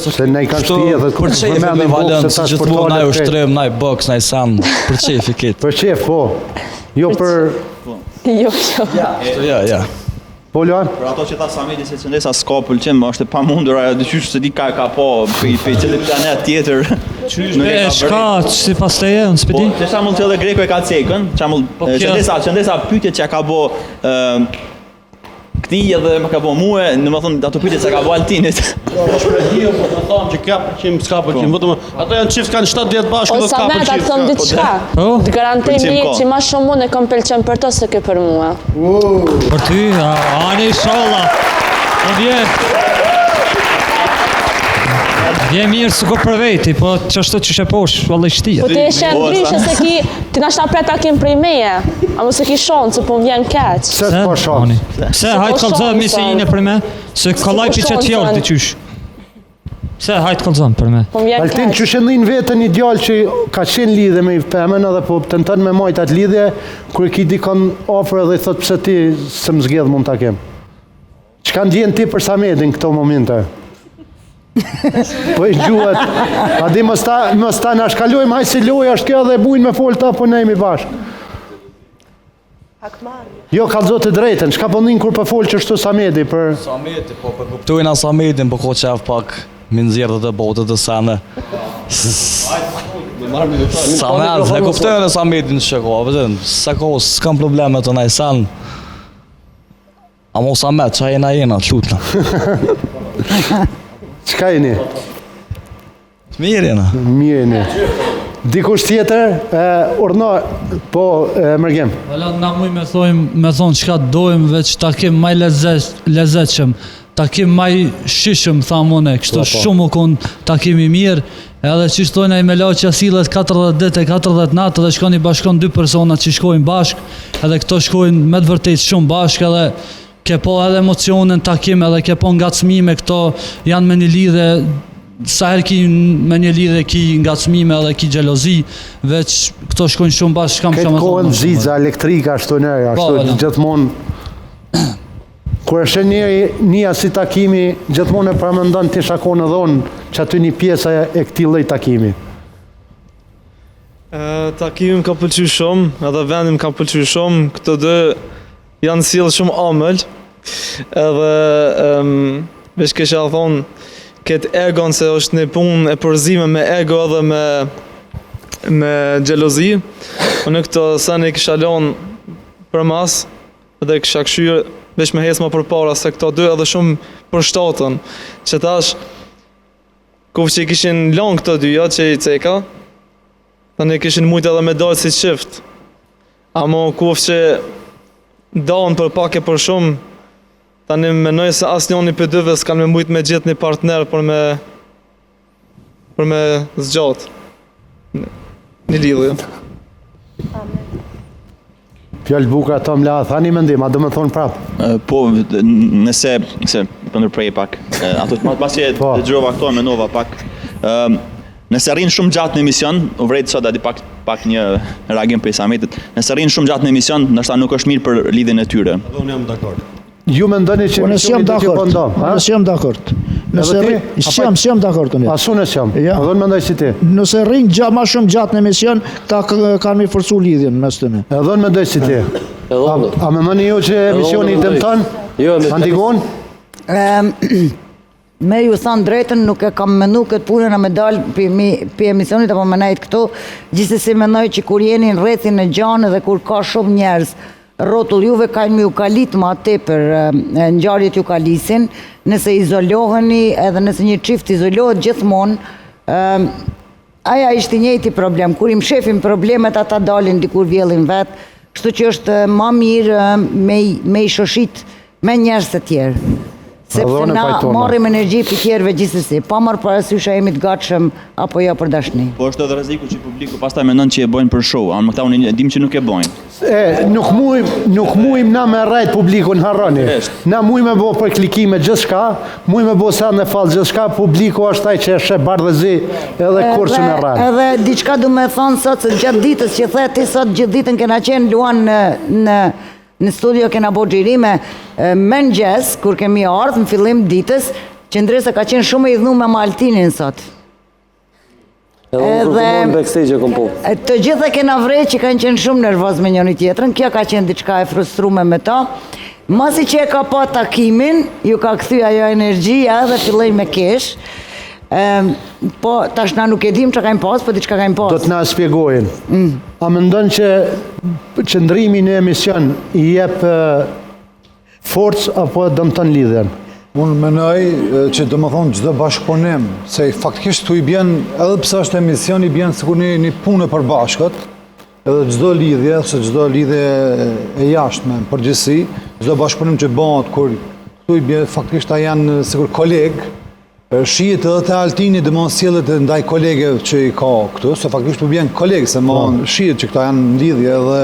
Se ne i kanë shtije dhe për qefi me Valën, si gjithmonë na ushtrim, na boks, na sam, për qefi kit. Për qef, po. Jo për... Jo. Ja. Po Luan? Për ato që ta Samedi se qëndesa s'ka pëlqim, është e pamundur, ajo dyqysh se di ka po pe cili planet tjetër. E shka, si pas teje, unë s'pedi? Po, që shamull që edhe Greko e ka cekën, shamull qëndesa pyetjet që ka bo këti edhe më ka bo muhe, në më thënë ato pyetjet që ka bo Altinit. Është për hiu, po të thonë që ka pëlqim, s'ka pëlqim, vetëm ato janë çift kanë 7 vjet bashkë dhe s'ka pëlqim. O Samet, thëm diçka. Të garantoj një që ma shumë unë e kam pëlqen për to se ke për mua. Për ty, ani inshallah. Po vje mirë s'ko për veti, po që ashtu që sheposh, vallë shtia. Po ti e shenë ndryshe se ki, ti nashta pret takim prej meje, a mos e ki shonë, se po më vjen keq. Se s'po shonë. Se hajtë kalëzëm misinë për me, se kalaj për qëtë fjallë të qysh. Se hajtë kalëzëm për me. Altin që shëndin vetën ideal që ka qenë lidhe me i pëmen edhe po të nëtën me majtë atë lidhe, kër ki dikon ofre dhe i thot pëse ti së më zgjedh mund të kem. Që kanë djenë ti për Samedin këto momente? Po i gjuhet, a di mës ta në shkallojmë, hajë si loj, është kjo dhe bujnë me folë ta, po nejmi bashkë. Jo, ka zotë të drejten, shka po ndinë kur për folë që shtu Samedi për... Samedi, po për kuptojnë a Samedin, po ko qef pak minzirët dhe botët dhe sene. Samet, e kuptojnë e Samedin që ko, vëzën, se ko, s'kam probleme të nej sen. A mo Samet, qa jena të lutna. Qka jeni? Mirë jena. Mirë jeni. Dikush tjetër, urna, po mërgjem. Na muj me thonë qka dojmë, veç ta kem maj lezeqëm, ta kem maj shishëm, thamone, kështu shumë u konë ta kemi mirë, edhe që shtojnë e me lau që asilet 40 dite, 40 natë, edhe shkoni bashkon 2 personat që shkojnë bashkë, edhe këto shkojnë me të vërtet shumë bashkë, edhe ke po edhe emocionin takim, edhe ke po ngacmime, këto janë me një lidhe, sa herë ki me një lidhe ki ngacmime edhe ki gjelozi, veç këto shkojnë shumë bashkë, kam shumë... Këtë kohën ziza, elektrika, ashtu nërë, ashtu gjithmonë... Kër është një si takimi, gjithmonë e përmëndon të shakon edhe unë që aty një pjesë e këti lloji takimi. Takimi ka pëlqy shumë, edhe vendim ka pëlqy shumë, këto dy janë sjellë shumë amël, edhe veç kisha thonë këtë egon se është një punë e përzime me ego edhe me gjelozi. Unë këto sani kisha lonë për mas, edhe kisha këshyrë veç me hecë më përpara se këto dy edhe shumë për shtatën. Që tash kuf që i kishin lanë këto dy, jo që i ceka, tani kishin mujtë edhe me dalë si qift. Amo kuf që danë për pak e për shumë, tani menoj se asë njoni për dyve s'kan me mujtë me gjithë një partner për me zgjatë një lidhje. Fjallë bukra të mla, thani mendim, a do me thonë prapë? Po, nëse për ndërprej pak, ato pas që dëgjova këto me nova pak, nëse rrinë shumë gjatë në emision, u vrejtë sot ati pak një reagim për Isametit, nëse rrinë shumë gjatë në emision, nështë nuk është mirë për lidhjen e tyre. Unë jam dakord. Ju me ndoni që emisioni do t'ju pëndo? Nësë jam dakord. S'jam dakord unë. Asu nësë jam? A do në mendoj si ti? Nëse rrinë ma shumë gjatë në emision, ta kanë mi forcu lidhjen mes të mi. E do në mendoj si ti? A me mëni ju që emisioni i dëmëton? Antigon? Me ju thanë drejtën, nuk e kam menu këtë punën a me dalë për emisionit apo me nejtë këto, gjithsesi mendoj që kur jeni në rrethin e gjanë dhe kur ka shumë njerëz, rotull juve kajnë mi u kalit ma te për ngjarjet ju kalisin, nëse izoloheni edhe nëse një qift izolohet gjithmonë, aja ishte njëjti problem, kur im shefim problemet ata dalin dikur vjellin vetë, kështu që është ma mirë me i shoshit me njerëz të tjerë. Sepse na marrim energji për tjerëve gjithsesi, pa marrë parasysh a jemi të gatshëm apo jo për dashni. Po është edhe rreziku që publiku pastaj mendon që e bojnë për show, anë këta unë dim që nuk e bojnë. Nuk mujmë na me rrejt publikun harroni. Na mujmë me bo për klikime gjithçka, mujmë me bo sa në fallë gjithçka, publiku është ai që e sheh bardhëzi edhe kursin e rrejt. Edhe diçka du me thonë sot se gjatë ditës që the ti sot gjithë ditën kena qenë luan në studio kena bo xhirime mëngjes, kur kemi ardhë në fillim ditës, Qendresa ka qenë shumë i dhnu me Maltinin sot. Të gjitha kena vrej që kanë qenë shumë nervoz me njëri tjetrën, kjo ka qenë diçka e frustrume me ta. Masi që e ka pa takimin, ju ka kthy ajo energjia dhe filloj me kesh. Po, tash na nuk e dim që kajmë pas, po diçka kajmë pas. Do të na spjegojnë. A mendon që qëndrimi në emision i jep forcë apo dëmton lidhjen? Unë menoj që do më thonë çdo bashkëpunim, se faktikisht tu i bjen, edhe pse është emision, i bjen sikur një punë për bashkët, edhe çdo lidhje, ose çdo lidhje e jashtme, përgjithësi, çdo bashkëpunim që bëhet kur tu i bjen faktikisht ata janë sikur kolegë, shihet edhe te Altini dëmon sjelljet e ndaj kolegëve që i ka këtu, se faktikisht tu bjen kolegë, se shihet që këta janë në lidhje edhe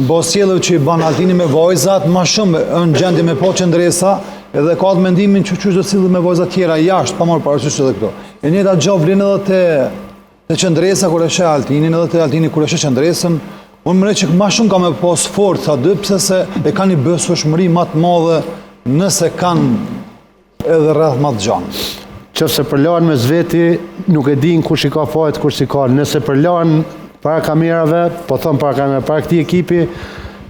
bo sjelljet që i ban Altini me vajzat, ma shumë në gjendje me po Qendresa, edhe ka të mendimin që do sillet me vajza tjera jashtë, pa marrë parasysh edhe këto. E njëjta gjë vlen edhe te Qendresa kur e sheh Altinin, edhe te Altini kur e sheh Qendresën. Unë mendoj që më shumë ka me pas forca dy, pse se e kanë një besueshmëri më të madhe nëse kanë edhe rreth më të gjanë. Qëse përlahen me zveti, nuk e din kush i ka fajt, kush i ka. Nëse përlahen para kamerave, po thon para kamerave, para këtij ekipi,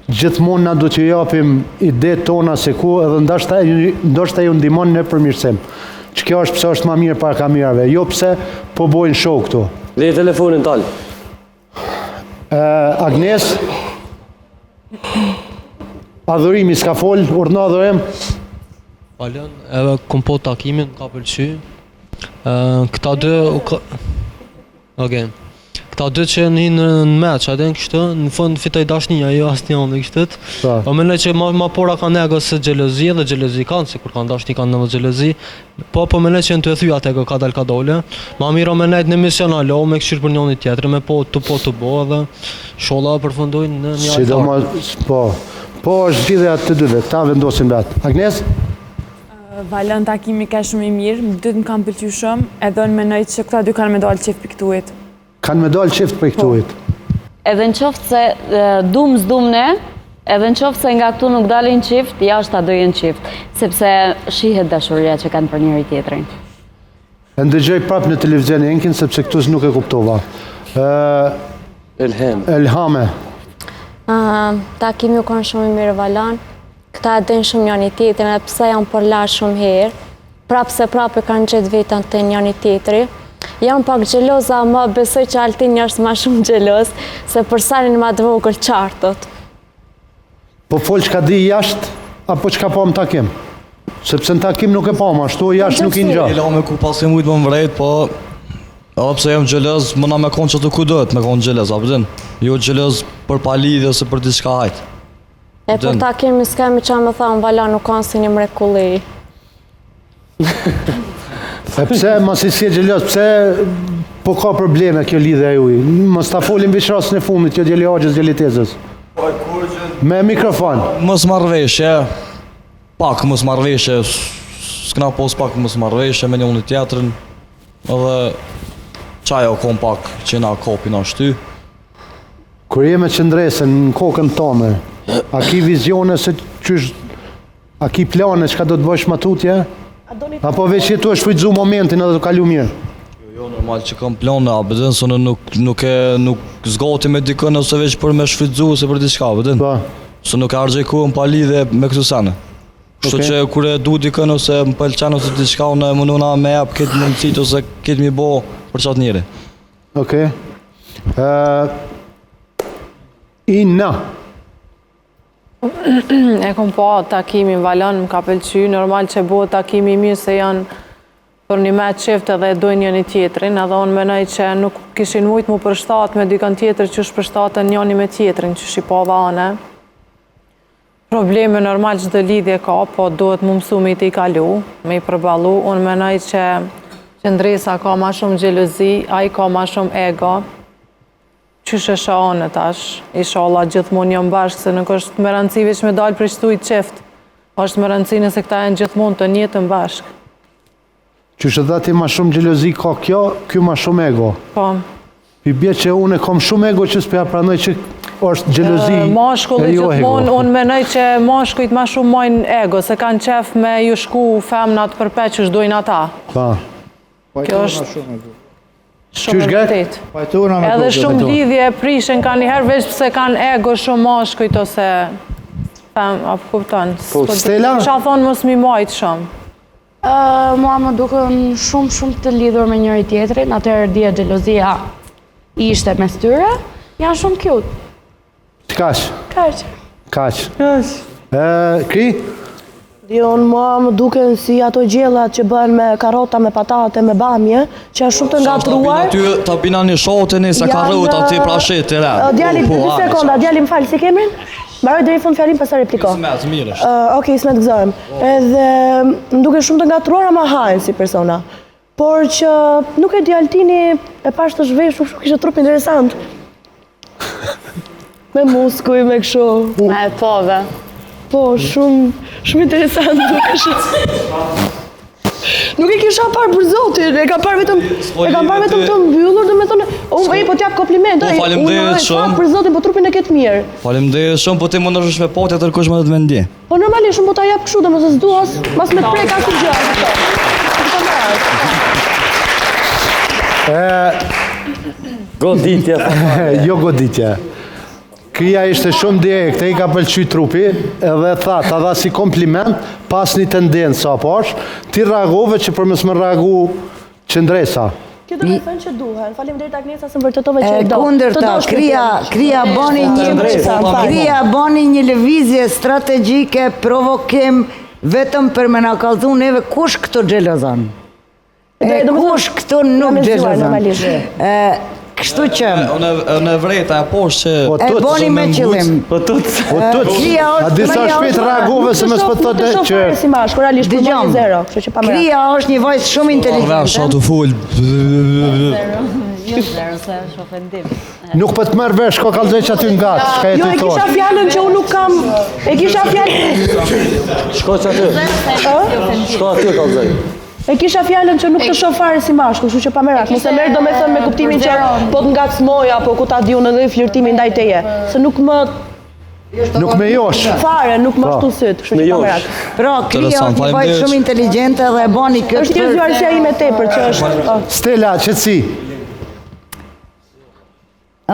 gjithmonë na do të japim ide tona se ku edhe ndoshta ju ndihmon në përmirësim. Që kjo është pse është më mirë para kamerave, jo pse po bojnë show këtu. Le telefonin tal. Agnes, adhurimi s'ka fol, urdhno adhurim. Falën, edhe kom po takimin, ka pëlqy. Këta dy... Këta dy që në meq, atë në kështë, në fund fitoj dashnia, jo asë një anë kështët. O menoj që ma pora ka ego se gjelozi, dhe gjelozi kanë, si kur kanë dashni kanë në gjelozi. Po menoj që në të e thyja të ego ka del ka dole. Ma miro me nejtë në emision alo, me këshirë për njëni tjetër, me po të bo, dhe shola përfundojnë në një altar. Po është gjithë atë të dyve, ta vendosin vetë. Agnes? Valën takimi ka shumë i mirë, më dytë më kam pëlqy shumë, edhe në menoj që këta dy kanë me dalë qift për këtuit. Kanë me dalë qift për këtuit? Edhe në qoftë se s'dum ne, edhe në qoftë se nga këtu nuk dalin qift, jashtë ta dojën qift, sepse shihet dashuria që kanë për njëri tjetrin. E ndëgjoj prapë në televizion e enkin, sepse këtus nuk e kuptova. Elhame. Takimi u kanë shumë i mirë Valan. Këta e din shumë njëni tjetrin, e pse janë përlar shumë herë, prapë se prapë kanë gjithë vetën të njëni tjetri. Janë pak gjeloza, ma besoj që Altin është ma shumë gjelos, se përsanin ma të vogël qartët. Po fol çka di jashtë, apo çka po në takim? Sepse në takim nuk e po, ma ashtu jashtë nuk i E ngjo. la me ku pas ke mujt më mvrejt, po edhe pse jam xheloz, mëna me konë që të ku dohet me konë xheloz, apo din? Jo xheloz për pa lidhje ose për diçka hajt. E për takimin s'kemi qa me thamë, vala nuk kanë si një mrekulli. E pse, mos i si xheloz, pse po ka probleme kjo lidhja juaj? Mos ta folim vishrasën e fundit, kjo djeli Hoxhës, djeli Tezës. Me mikrofon. Mos marrveshje, pak mos marrveshje, s'kna pos pak mos marrveshje me njëri tjetrin, edhe qaja o kom pak që na kopi na shty. Kur je me qëndresën në kokën tome, a ki vizione se qysh, a ki plane çka do të bësh më tutje? Apo veç jetu e shfrytzu momentin edhe të kalu mirë? Jo, normal që kam plane, a bëdhen, së nuk zgati me dikën ose veç për me shfrytzu ose për diçka, bëdhen. Së nuk e argjej kuën pa lidhe me këtu sene. Kështu që kur e du dikën ose më pëlqen ose diçka, unë e mënuna me jap këtë mundësit ose këtë mi bo për qatë njëri. Okej. Ina. E kom pa takimin Valon, më ka pëlqy, normal që bo takimi mirë se janë për një me qift edhe e dojnë njëni tjetrin, edhe unë menoj që nuk kishin mujt mu përshtat me dykën tjetër që shpërshtatën njëni me tjetrin, që shi pa vane. Probleme normal që dhe lidhje ka, po duhet mu mësu me i t'i kalu, me i përbalu. Unë menoj që Qëndresa ka ma shumë gjelozi, a i ka ma shumë ego. Qysh e shaone tash, inshallah gjithmonë jam bashkë, se nuk është më rëndësi veç me dalë për shtu i qift. është më rëndësi nëse këta e në gjithmonë të njëtën bashkë. Qysh e dhati ma shumë gjelozi ka kjo ma shumë ego. Po. Pi bje që unë e kom shumë ego që s'pja pranoj që është gjelozi e Mashkulli jo ego. gjithmonë, unë menoj që mashkujt ma shumë mojnë ego, se kanë qef me ju shku femnat përpe që shdojnë ata. Pa. Kjo është Qysh realitet. Edhe shumë lidhje prishen ka njëherë veç pëse kanë ego shumë mashkujt ose fem, apo kupton. Stella? Qa thonë mos mi majtë shumë. Mua më duken shumë të lidhur me njëri tjetrin, atëherë dje xhelozia ishte mes tyre, janë shumë cute. Kaq. Kaq. Kri? Dion, mua më duken si ato gjellat që bën me karota, me patate, me bamje, që janë shumë të ngatruar. Ta bina një shote nëse karota ti prashet të rrë. Djali, një sekonda, djali më falë, si kemrin? Mbaroj deri në fund fjalim pastaj repliko. Ismet, mirë është. Okej, Ismet gëzojmë. Edhe më duken shumë të ngatruar ama hajnë si persona. Por që nuk e di Altini e pash të zhveshur, shumë kishte trup interesant. Me muskuj, me kështu. Po, dhe. Po, shumë interesant Nuk e kisha parë për zotin, e kam parë vetëm të mbyllur, do me thonë, po t'jap kompliment, unë e parë për zotin, po trupin e ketë mirë. Faleminderit shumë, po ti mund është me potja tërkosh me të mendje. Po normalisht, unë po t'a jap kështu, dhe mëse s'duas, mas me të prek asë gjë. Goditje. Jo goditje. Kria ishte shumë direkt, e i ka pëlqy trupi, edhe tha, ta dha si kompliment, pas një tendencë, apo është, ti reagove që për mësë më reagu Qëndresa. Kjo do me thënë që duhen, faleminderit Agnesa se më vërtetove që e do. Kundërta, kria bani një lëvizje strategjike, provokim, vetëm për me na kallëzu neve kush këto xhelozon. Kush këto nuk xhelozon. Kështu që... Në vreta e poshtë që... E boni me qëllim. Po tut. A disa shpejt reagove se me s'pëtot e që... Dëgjom, Kria është një vajzë shumë inteligente. Sa të full. Nuk për të mërë vesh, ko kalzoj që aty nga gatë, shka e Jo, e kisha fjallën që unë nuk kam... E kisha fjallën... Shko që aty. Shko aty kalzoj. E kisha fjallën që nuk të shoh fare si mashkull, kështu që pa merak. Mos e merr domethënë me kuptimin që po të ngacmoj apo ku ta diun edhe flirtimi ndaj teje, se nuk më josh. Fare, nuk më ashtu syt, kështu që pa merak. Pra, Kria është një vajzë shumë inteligjente dhe e bani këtë... Është një zvarësia ime tepër që është... Stella, qëtësi?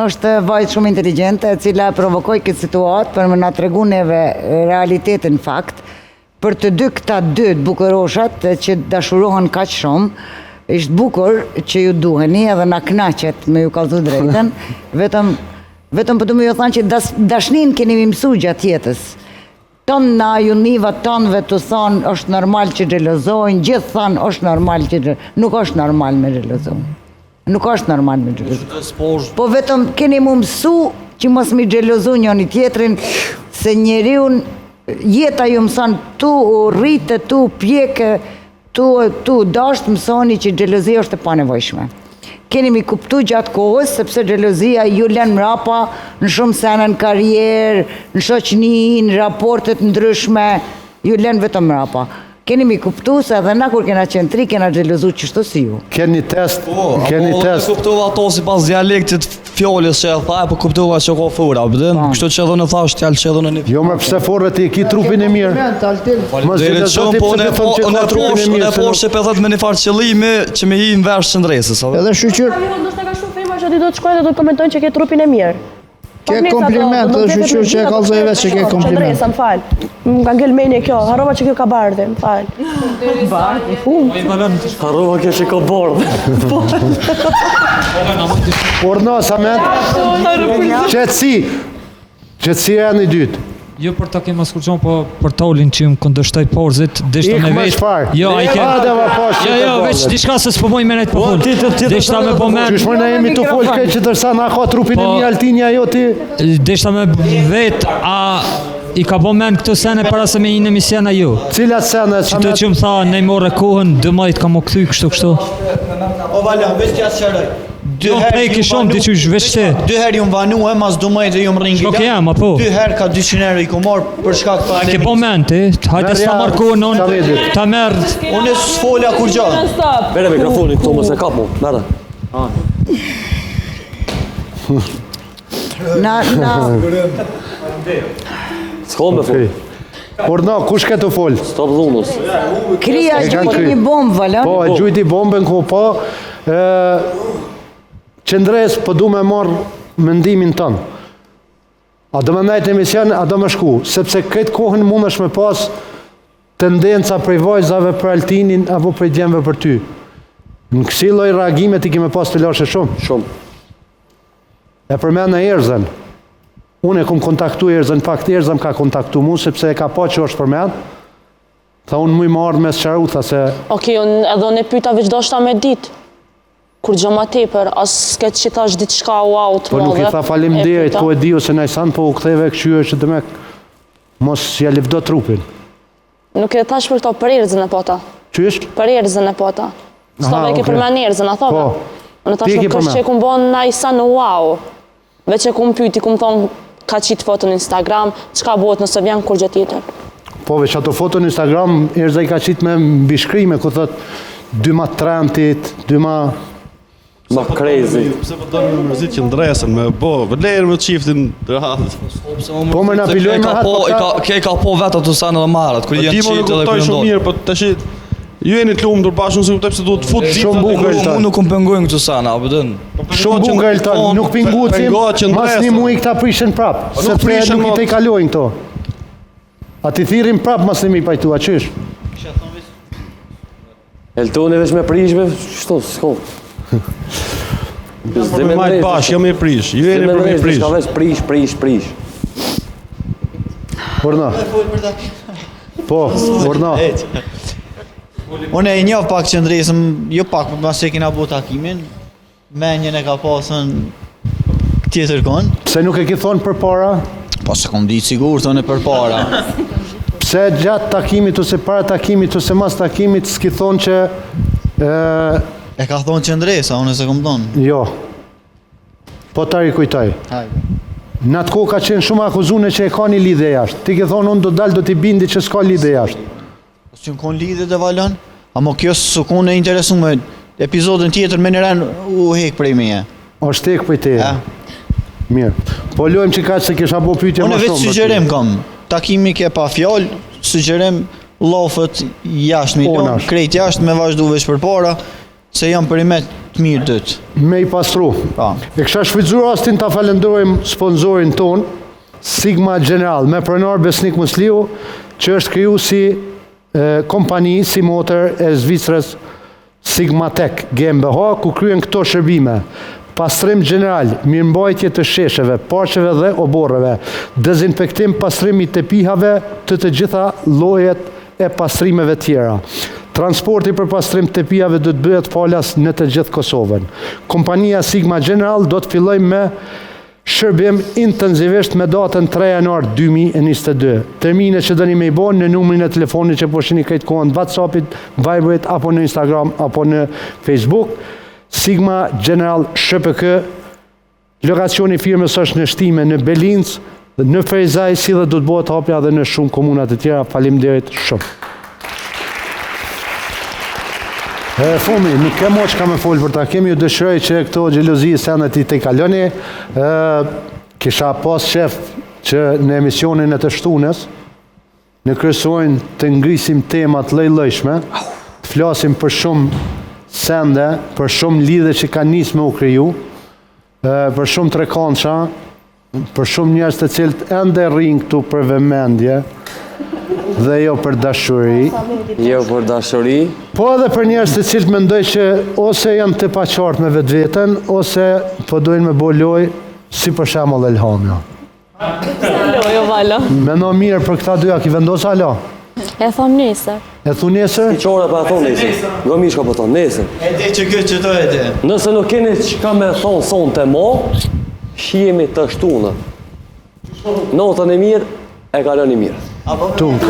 Është vajzë shumë inteligjente, e cila provokoi këtë situatë për më na tregu neve realitetin fakt. Për të dy këta dy të bukuroshat që dashurohen kaq shumë, ishtë bukur që ju duheni edhe na knaqet me ju kallëzu drejten, vetëm për të më ju thanë që dashnin keni mi mësu gjatë jetës. Tonë na juniva tonëve të thonë është normal që xhelozojnë, gjithë thonë është normal që nuk është normal me xhelozojnë. Nuk është normal me xhelozojnë. Po vetëm keni mu mësu që mos mi xhelozu njëri tjetrin, se njeriun jeta ju mëson tu u rritë, tu pjekë, tu dasht mësoni që xhelozia është e panevojshme. Keni mi kuptu gjatë kohës, sepse xhelozia ju lën mrapa në shumë sene në karrierë, në shoqni, në raportet ndryshme, ju lën vetëm mrapa. Keni mi kuptu se edhe na kur kena qenë tri, kena xhelozu qështu si ju. Keni test, keni test. Kuptova ato si pas dialektit fjolës që e tha, po kuptova që ka fura, bëdën, kështu që edhe në thash t'jallë që edhe në një... Jo më pse forët i ki trupin e mirë. Dhe shumë, po në poshtë që pëthet me një farë qëllimi që me hi në vesh qëndresës. Edhe shqyqyr. Ndoshta ka shumë femra që ti do të shkojnë dhe do të komentojnë që ke trupin e mirë. Ke kompliment, edhe shqyqyr që e kalzoj vetë që ke kompliment. Qëndresa, më falë. Më ka ngell menje kjo, harova që kjo ka bardhe, më falë. Bardhe? Harova kjo që ka bardhe. Por no, Samet, qëtësi e në i dytë. Jo për ta kemë askurqon, po për Tolin që më këndështoj porzit, deshta me vetë. Jo, veç diçka se s'po moj me nejtë po full. Deshta me po men... Qysh mëjna jemi të full këtë që tërsa na ka trupin e mi Altinja jo ti? Deshta me vetë, a i ka po men këtë sene para se me i në misjena ju. Cilat sene? Që të që më tha, ne more kohën, 2 majt ka më këthy kështu. O Valjan, veç t'ja sëroj. Jo, prej kishon, dy qysh, veç te. 2 herë ju më vanu e mas 2 majt e ju më ringi. Shko ke jam, apo? 2 herë ka 200 euro i ku morë për shkak të Ke po men ti, hajte s'ta marrë kohën unë, ta merë. Unë s'folja kur gjatë. Mere mikrofonin këto më se kap mu, mere. S'ko me fol. Por no, kush ke të fol? Stop dhunus. Kria gjujti një bombë, Valan? Po, gjujti bombën ku po, qëndres po du me marrë mendimin tënë. A do me najtë emision, a do me shku, sepse këtë kohën mund është me pas tendenca prej vajzave për Altinin, apo prej djemve për ty. Në kësi loj reagime ti kime pas të lashe shumë. Shumë. E përmen e Erzën. Unë e kom kontaktu Erzën, fakt Erzën ka kontaktu mu, sepse e ka pa që është përmen. Tha unë mu i marrë me së qaru, tha se... Oke, edhe unë e pyta veç do shta me dit. Kur gjë ma tepër, as s'ket që thash ditë shka wow të Po nuk i tha falim derit, po e dio se najsan, po u ktheve këqyre që të me mos ja livdo trupin. Nuk e thash për këto për Erzën e pota. Qysh? Për Erzën e pota. Stove ke përmen Erzën, a thove? Unë tash nuk është që e kumë bon najsan wow. Veç e kumë pyti, kumë thonë ka qitë foto në Instagram, qka bëhet nëse vjen kur gjë tjetër. Po veç ato foto në Instagram, Erza i ka qitë me mbishkrime, ku thot 2 ma trentit, 2 ma... Ma crazy. Pse po do me mërzit që ndresën, me bo, vëllerë me qiftin rahat. Po me në piloj me hatë Ke ka po vetë ato sanë dhe marët, kër jenë qitë edhe kërë shumë mirë, po të shit, ju e një të lumë bashkë, nëse kuptoj pëse du të futë shumë bukur e Mu nuk më pengojnë këtë sana, abëdën. Shumë bukur e lëta, nuk pingucim, mas një mu i këta prishen prap, sepse nuk i te i kalojnë këto. A ti thirin prap mas një mi pajtu, a qysh? Eltoni veç me prishme, qështu, s'ko. Po me majtë bashkë, jam e prish, ju e një për me prish. Ka veç prish. Urna. Po, urna. Unë e njëf pak qëndresëm, jo pak, mas që kina bu takimin, menjën e ka pasën tjetër konë. Pse nuk e ki thonë për para? Po se kom ditë sigur, thonë për para. Pse gjatë takimit, ose para takimit, ose mas takimit, s'ki thonë që... E ka thonë qëndresa, unë e se kom thonë. Jo. Po tari kujtaj. Në atë kohë ka qenë shumë akuzune që e ka një lidhe jashtë. Ti ke thonë, unë do dalë, do t'i bindi që s'ka lidhe jashtë. Që më konë lidhe dhe valon, amo kjo së konë e interesu me epizodën tjetër me nëren u hek prej meje. është hek prej teje. Mirë. Po lojmë që ka që kisha bo pyetje ma shumë. Unë vetë sugjerim kam, takimi ke pa fjallë, sugjerim lofët jashtë milion, krejt jashtë me vazhdu veç për para, se jam perimet të mirë dëtë. Me i pastru. E kësha shvizur rastin të falendojmë sponsorin ton, Sigma General, me pronar Besnik Musliu, që është kriju si kompani, si motor e Zvicrës Sigma Tech GmbH, ku kryen këto shërbime. pastrim general, mirëmbajtje të shesheve, parqeve dhe oborreve, dezinfektim pastrimi të pihave të gjitha llojet e pastrimeve tjera. Transporti për pastrim të pijave do të bëhet falas në të gjithë Kosovën. Kompania Sigma General do të filloj me shërbim intensivisht me datën 3 janar 2022. Termine që dëni me i bon në numrin e telefonit që po shini këtë kohën WhatsAppit, Viberit, apo në Instagram, apo në Facebook. Sigma General SHPK, lokacioni firmës është në Shtime, në Belinc, në Ferizaj, si dhe do të bëhet hapja dhe në shumë komunat e tjera. Faleminderit shumë. Fumi, nuk ke mo që ka me folë për ta, kemi ju dëshiroj që këto gjelozi senet i te kaloni. Kisha pas shef që në emisionin e të shtunës, në kryesojnë të ngrisim temat lejlëshme, të flasim për shumë sende, për shumë lidhe që ka njës me u kriju, për shumë trekança, për shumë njerëz të cilët ende rrinë këtu për vëmendje, dhe jo për dashuri. Jo për dashuri. Po edhe për njerëz të cilët mendoj që ose janë të paqartë me vetveten, ose po dojnë me bo lojë, si për shembull Elhamja. Jo, Valo. Mendo mirë për këta dy, a ki vendos alo? E thon nesër. E thu nesër? Si qore pa e thonë nesër. Gomishka po thonë nesër. E di që këtë që to e di. Nëse nuk keni çka me thonë sonë të mo, shihemi të shtunë. Notën e mirë, e kaloni mirë. Tunk.